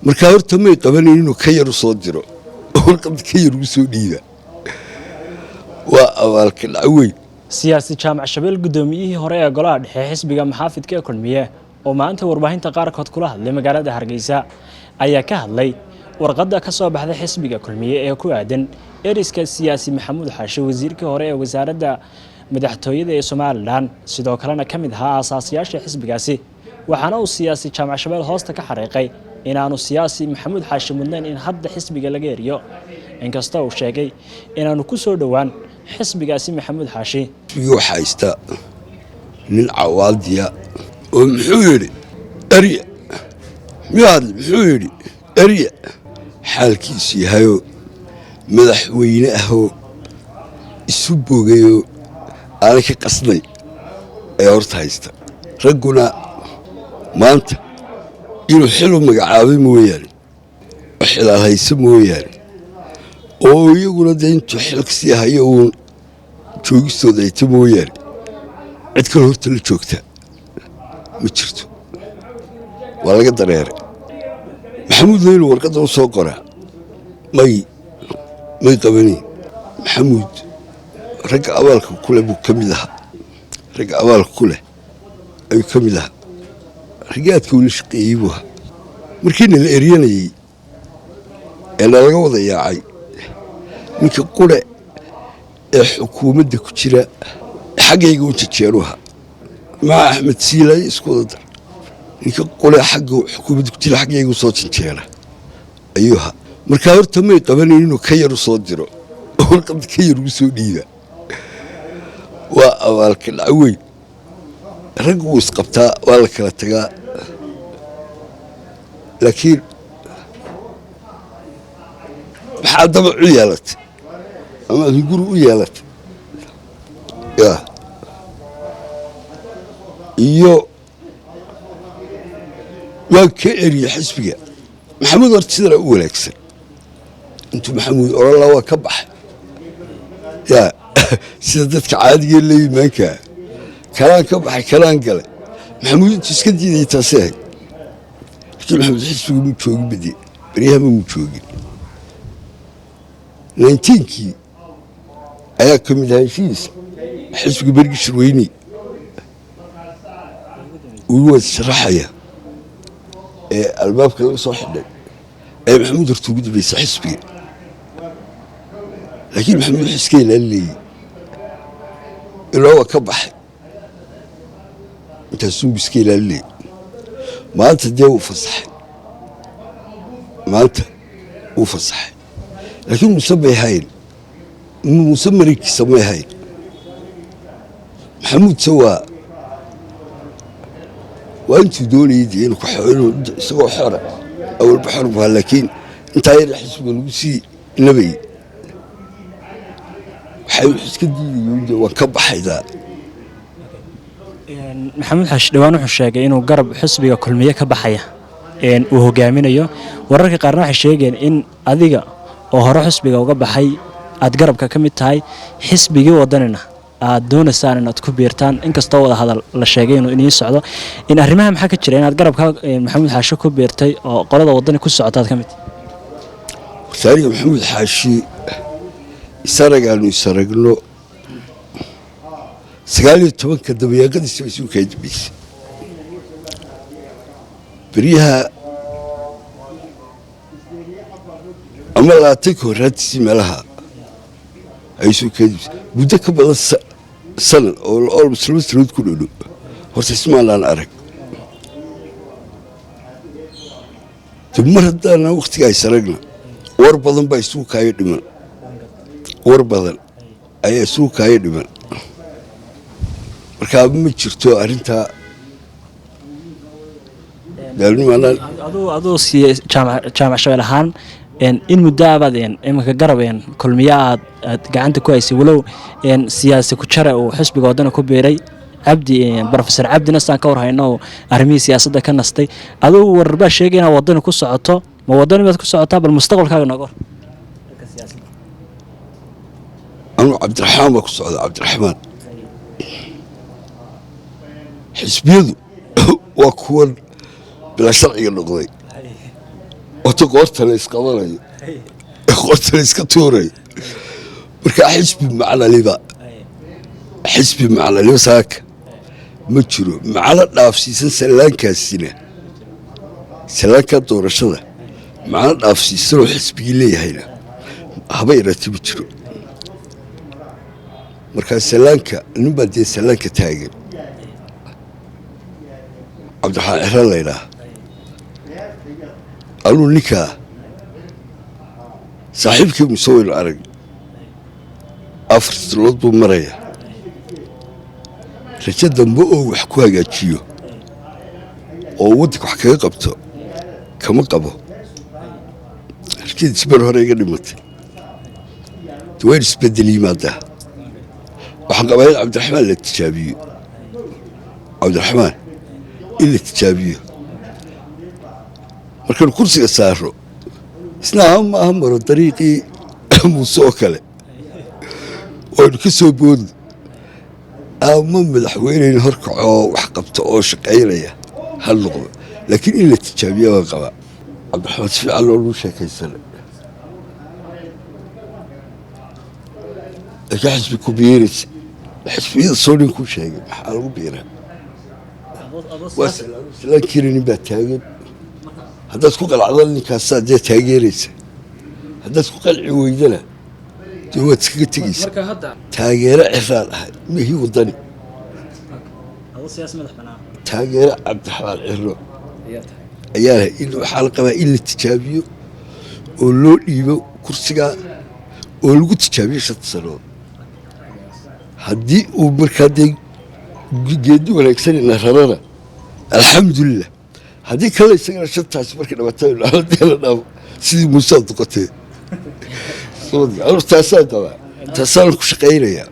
markaa horta may qabanin inuu ka yar u soo diro warqad ka yar ugu soo dhiiba waa abaalka dhacweyn. siyaasi jaamac shabeel gudoomiyihii hore ee golaha dhexe xisbiga maxaafidka ee kulmiye oo maanta warbaahinta qaarkood kula hadlay magaalada Hargeysa ayaa ka hadlay warqadda ka soo baxday xisbiga kulmiye ee ku aadan eriska siyaasi Maxamuud Xaashi wasiirkii hore ee wasaaradda madaxtooyada ee Soomaaliland sidoo kalena kamid ahaa aasaasiyaasha xisbigaasi waxaana uu siyaasi jaamac shabeel hoosta ka xariiqay inaanu siyaasi Maxamuud Xaashi mudnayn in hadda xisbiga laga eriyo inkastoo uu sheegay inaanu ku soo dhawaan xisbigaasi Maxamuud Xaashi waxa haysta nin cawaadiya oo muxuu yiri eriya muxuu yiri eriya xaalkiisu yahay madaxweyne ahoo isu bogayo aan ka qasnay ee horta haysta raguna maanta inuu xil u magacaabay mooyaane xilal haysa mooyaane oo iyaguna intuu xilkasii hayo uun joogistooda ay ta mooyaane cid kale horta la joogta ma jirto waa laga dareeray maxamuud leyl warqadda u soo qoraa may qabanin maxamuud ragga abaalka ku leh buu ka mid ahaa ragga abaalka ku leh ayuu ka mid ahaa ragaadka uu la shaqeeyey buu ahaa markiina la eryanayey ee lalaga wada yaacay ninka qure ee xukuumadda ku jira xaggayga u jejeeru ahaa maa axmed siilay isku wada dar ninka qure xagga xukuumadda ku jira xaggayga u soo jejeera ayuu ahaa markaa horta may qabanin inuu ka yar u soo diro warqad ka yar ugu soo dhiiba waa abaalka dhacweyn rag wuu isqabtaa waa la kala tagaa laakiin maxaa dabac u yeelatay ama hunguri u yeelatay iyo waa ka eriya xisbiga maxamuud horta sidana u wanaagsan intuu maxamuud orala waa ka baxay sida dadka caadiga la iimaanka kalaan ka baxay kalaan galay maxamuud intuu iska diiday taasay ahayd laakiin maxamuud xisbiga muu joogin badi baryahama muu joogin 19kii ayaa ka mid ahaa heshiisa xisbiga berigi shirweyne uu wada sharaxaya ee albaabka laga soo xidhay ee maxamuud horta ugu dambaysa xisbiga laakiin maxamuud iska ilaalinayey ilaa waa ka baxay intaasuu iska ilaalinayey maanta dee wuu fasaxay laakiin muuse may hayn muuse marikiisa may hayn maxamuudse waa intuu doonayay dee inuu isagoo xora awalba xor buu ahaa laakiin intaa yar xisbiga lagu sii nabayey waxay iska diidayo waan ka baxaydaa Maxamuud Xaashi dhawaan wuxuu sheegay inuu garab xisbiga kulmiye ka baxaya uu hogaaminayo wararka qaarna waxay sheegeen in adiga oo hore xisbiga uga baxay aad garabka ka mid tahay xisbigii wadanina aad doonaysaan inaad ku biirtaan inkastoo wada hadal la sheegay inuu inii socdo in arrimaha maxaa ka jira inaad garabka Maxamuud Xaashi ku biirtay oo qolada wadani ku socotaad ka mid wasaariga Maxamuud Xaashi isaragno 19 dabayaaqadiisa way soo kaydbisay bariyaha ama laatay koraadisi meelaha ay soo kaydbisay muddo ka badan sanad oo muslimiintu ku dhow horta ismaalaan arag dumar hadana waqtiga ay saragna war badan baa isugu kaayo dhiman war badan ayaa isugu kaayo dhiman markaa ma jirto arrinta aduu jaamac shabeel ahaan in muddo abaad imanka garab kulmiye aad gacanta ku haysay walow siyaasi ku jara uu xisbiga wadana ku biiray cabdi professor cabdi nasaan ka warhayno arrimihii siyaasadda ka nastay aduu warbaa sheegay inaad wadani ku socoto ma wadani baad ku socotaa bal mustaqbalkaaga nooga hor anu cabdiraxmaan baa ku socda cabdiraxmaan xisbiyadu waa kuwan bila sharciga noqday wata qoorta la isqabanayo qoorta la iska tuurayo markaa xisbi macnaliba saaka ma jiro macno dhaafsiisan sallaankaa doorashada macno dhaafsiisanoo xisbigii leeyahayna haba yarati ma jiro markaa sallaanka ninbaa dee sallaanka taagan cabdiraxmaan ciro laydhaah anuu ninkaa saaxiibkii musawir arag 4 salood buu maraya rajo dambe oo wax ku hagaajiyo oo waddanka wax kaga qabto kama qabo halkeedii bar hore iga dhimatay waan isbedel yimaada waxaan qabaa in cabdiraxmaan la tijaabiyo cabdiraxmaan in la tijaabiyo markaan kursiga saaro isna maaha maro dariiqii muuse oo kale waynu ka soo boodi ama madaxweyneyna horkacoo wax qabto oo shaqaynaya hal noqdo laakiin in la tijaabiya waan qabaa cabdiraxmaan si fiican loolu sheekaysana laakiin xisbi ku biiraysa xisbiyada soo nin kuu sheegay maxaa lagu biiraa waa salaankina nin baa taagan haddaad ku qalacdo ninkaasaa dee taageeraysa haddaad ku qalci weydana dee waad iskaga tegeysa taageero ciraan ahay mihii wadani taageero cabdiraxmaan ciro ayaa lahay waxaa la qabaa in la tijaabiyo oo loo dhiibo kursigaa oo lagu tijaabiyo 5 sanood haddii uu markaa dee geedi wanaagsanina rarana alxamdulilah haddii kale isagana 5taasi markay dhamatay la dhaafo sidii muuse duqatay taasaan qabaa taasaan ku shaqaynayaa